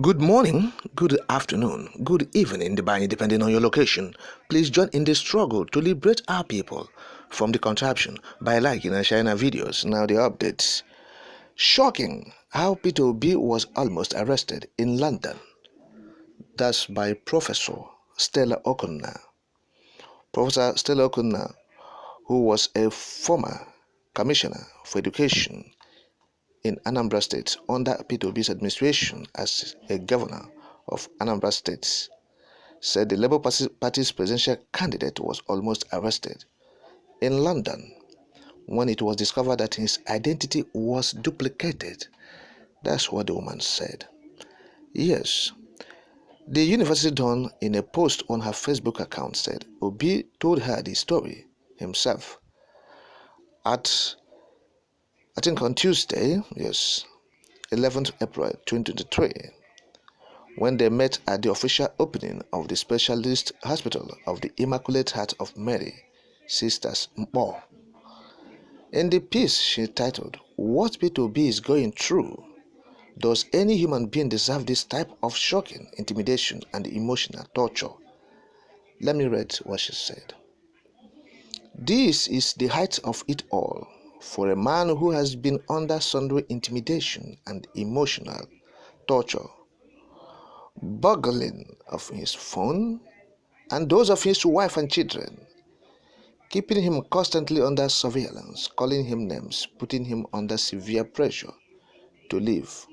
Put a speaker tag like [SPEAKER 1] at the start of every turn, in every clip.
[SPEAKER 1] Good morning, good afternoon, good evening, depending on your location. Please join in the struggle to liberate our people from the contraption by liking and sharing our videos. Now the updates. Shocking how Peter Obi was almost arrested in London. That's by Professor Stella Okunna. Professor Stella Okunna, who was a former commissioner for education in Anambra State under Peter Obi's administration as a governor of Anambra State, said the Labour Party's presidential candidate was almost arrested in London when it was discovered that his identity was duplicated. That's what the woman said. Yes, the University Dawn, in a post on her Facebook account, said Obi told her the story himself I think on Tuesday, 11th April 2023, when they met at the official opening of the Specialist Hospital of the Immaculate Heart of Mary, Sisters Mpo. In the piece she titled, "What Peter Obi is going through? Does any human being deserve this type of shocking intimidation and emotional torture?" Let me read what she said. "This is the height of it all for a man who has been under sundry intimidation and emotional torture, burgling of his phone and those of his wife and children, keeping him constantly under surveillance, calling him names, putting him under severe pressure to leave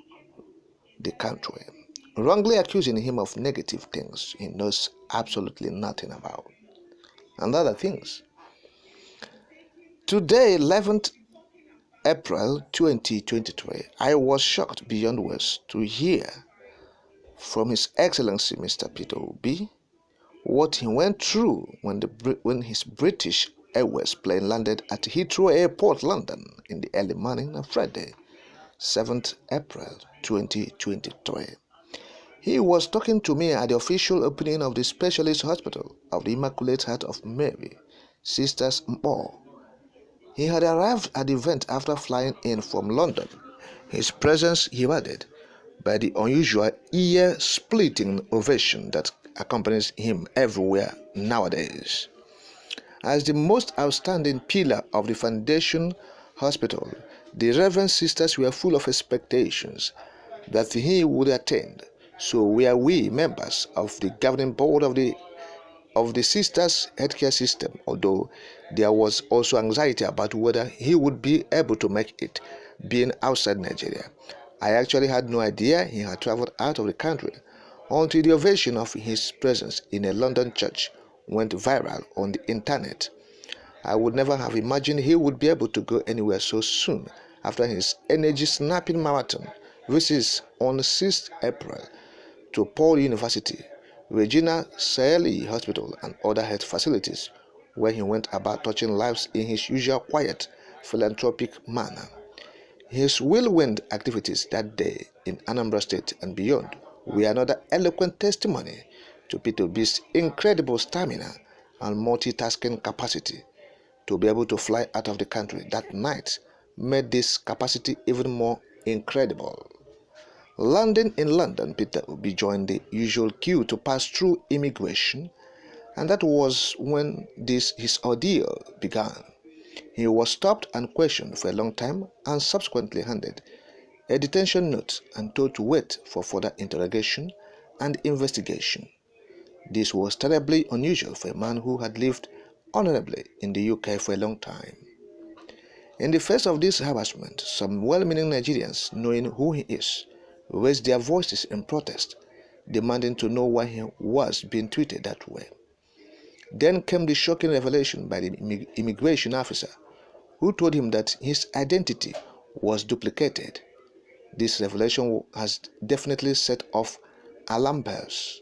[SPEAKER 1] the country, wrongly accusing him of negative things he knows absolutely nothing about, and other things. Today, 11th April 2023, I was shocked beyond words to hear from His Excellency Mr. Peter Obi what he went through when his British Airways plane landed at Heathrow Airport, London, in the early morning of Friday, 7th April 2023. He was talking to me at the official opening of the Specialist Hospital of the Immaculate Heart of Mary, Sisters Mpo. He had arrived at the event after flying in from London. His presence heralded by the unusual ear-splitting ovation that accompanies him everywhere nowadays. As the most outstanding pillar of the Foundation Hospital, the Reverend Sisters were full of expectations that he would attend. So were we, members of the governing board of the Sisters healthcare system, although there was also anxiety about whether he would be able to make it, being outside Nigeria. I actually had no idea he had traveled out of the country until the ovation of his presence in a London church went viral on the internet. I would never have imagined he would be able to go anywhere so soon after his energy-snapping marathon visits on 6th April to Paul University, Regina Coeli Hospital, and other health facilities, where he went about touching lives in his usual quiet, philanthropic manner. His whirlwind activities that day in Anambra State and beyond were another eloquent testimony to Peter Obi's incredible stamina and multitasking capacity. To be able to fly out of the country that night made this capacity even more incredible. Landing in London, Peter Obi joined the usual queue to pass through immigration, and that was when his ordeal began. He was stopped and questioned for a long time and subsequently handed a detention note and told to wait for further interrogation and investigation. This was terribly unusual for a man who had lived honorably in the UK for a long time. In the face of this harassment, some well-meaning Nigerians, knowing who he is, raised their voices in protest, demanding to know why he was being treated that way. Then came the shocking revelation by the immigration officer, who told him that his identity was duplicated. This revelation has definitely set off alarm bells.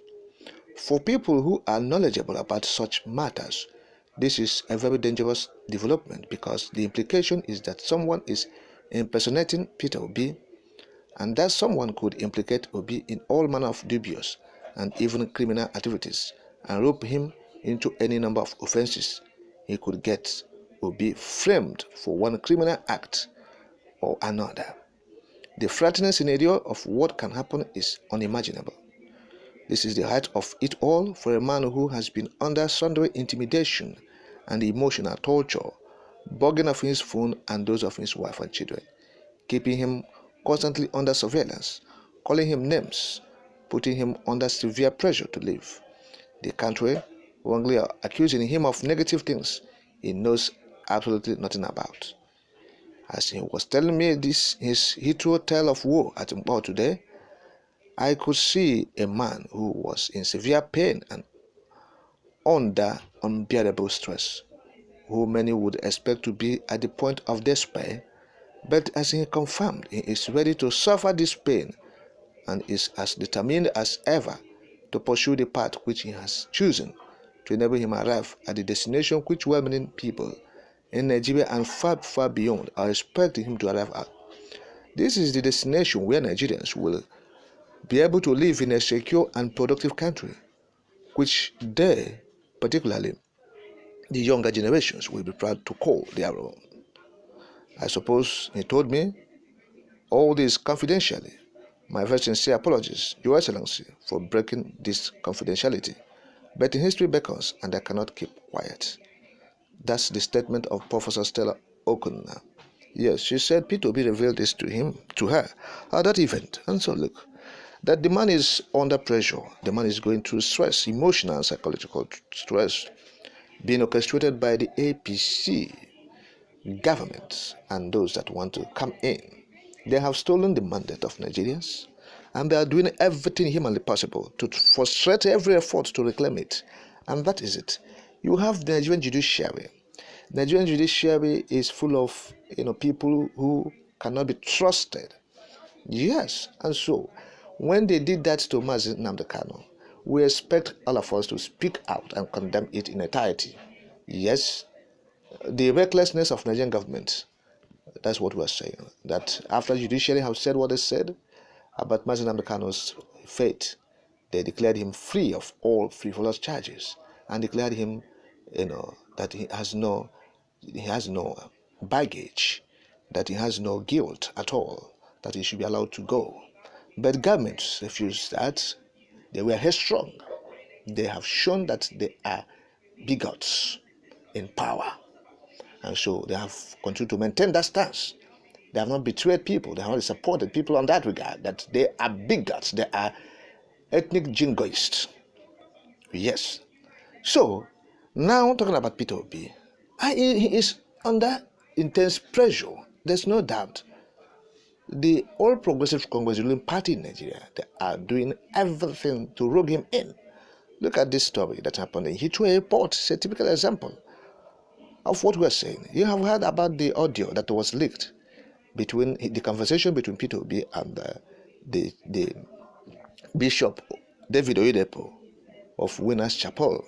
[SPEAKER 1] For people who are knowledgeable about such matters, this is a very dangerous development because the implication is that someone is impersonating Peter Obi, and that someone could implicate Obi in all manner of dubious and even criminal activities and rope him into any number of offenses. He could get Obi framed for one criminal act or another. The frightening scenario of what can happen is unimaginable. This is the height of it all for a man who has been under sundry intimidation and emotional torture, bugging of his phone and those of his wife and children, keeping him constantly under surveillance, calling him names, putting him under severe pressure to leave the country, wrongly accusing him of negative things he knows absolutely nothing about. As he was telling me this, his Heathrow tale of woe at Mpo today, I could see a man who was in severe pain and under unbearable stress, who many would expect to be at the point of despair, but as he confirmed, he is ready to suffer this pain and is as determined as ever to pursue the path which he has chosen to enable him arrive at the destination which well-meaning people in Nigeria and far, far beyond are expecting him to arrive at. This is the destination where Nigerians will be able to live in a secure and productive country, which they, particularly the younger generations, will be proud to call their own. I suppose he told me all this confidentially. My very sincere apologies, Your Excellency, for breaking this confidentiality. But history beckons, and I cannot keep quiet. That's the statement of Professor Stella Okunna. Yes, she said P2B revealed this to her at that event. And so look, that the man is under pressure. The man is going through stress, emotional and psychological stress, being orchestrated by the APC government and those that want to come in. They have stolen the mandate of Nigerians, and they are doing everything humanly possible to frustrate every effort to reclaim it. And that is it. You have the Nigerian judiciary. Nigerian judiciary is full of people who cannot be trusted. Yes, and so when they did that to Mazi Nnamdi Kanu, we expect all of us to speak out and condemn it in entirety. Yes, the recklessness of Nigerian government. That's what we're saying. That after judiciary have said what they said about Mazi Nnamdi Kanu's fate, they declared him free of all frivolous charges and declared him, that he has no baggage, that he has no guilt at all, that he should be allowed to go. But governments refused that. They were headstrong. They have shown that they are bigots in power. And so they have continued to maintain that stance. They have not betrayed people. They have not supported people on that regard, that they are bigots. They are ethnic jingoists. Yes. So, now talking about P2B, he is under intense pressure. There's no doubt. The All Progressive Congress ruling party in Nigeria, they are doing everything to rogue him in. Look at this story that happened in Heathrow Airport. It's a typical example of what we're saying. You have heard about the audio that was leaked between the conversation between P2B and the Bishop David Oyedepo of Winners Chapel.